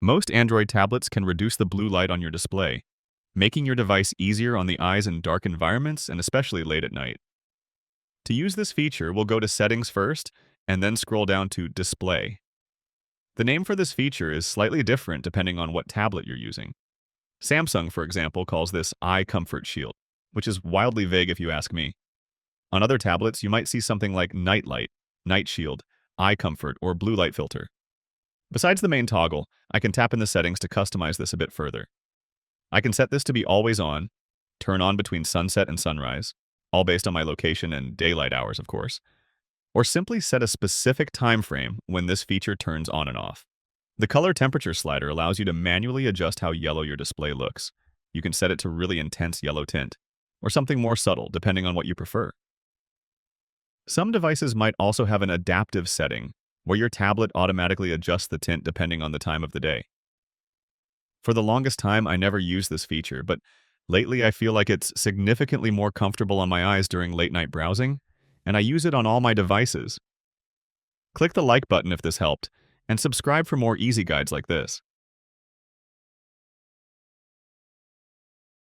Most Android tablets can reduce the blue light on your display, making your device easier on the eyes in dark environments and especially late at night. To use this feature, we'll go to Settings first and then scroll down to Display. The name for this feature is slightly different depending on what tablet you're using. Samsung, for example, calls this Eye Comfort Shield, which is wildly vague if you ask me. On other tablets, you might see something like Night Light, Night Shield, Eye Comfort, or Blue Light Filter. Besides the main toggle, I can tap in the settings to customize this a bit further. I can set this to be always on, turn on between sunset and sunrise, all based on my location and daylight hours, of course, or simply set a specific time frame when this feature turns on and off. The color temperature slider allows you to manually adjust how yellow your display looks. You can set it to really intense yellow tint, or something more subtle depending on what you prefer. Some devices might also have an adaptive setting, where your tablet automatically adjusts the tint depending on the time of the day. For the longest time, I never used this feature, but lately I feel like it's significantly more comfortable on my eyes during late-night browsing, and I use it on all my devices. Click the like button if this helped, and subscribe for more easy guides like this.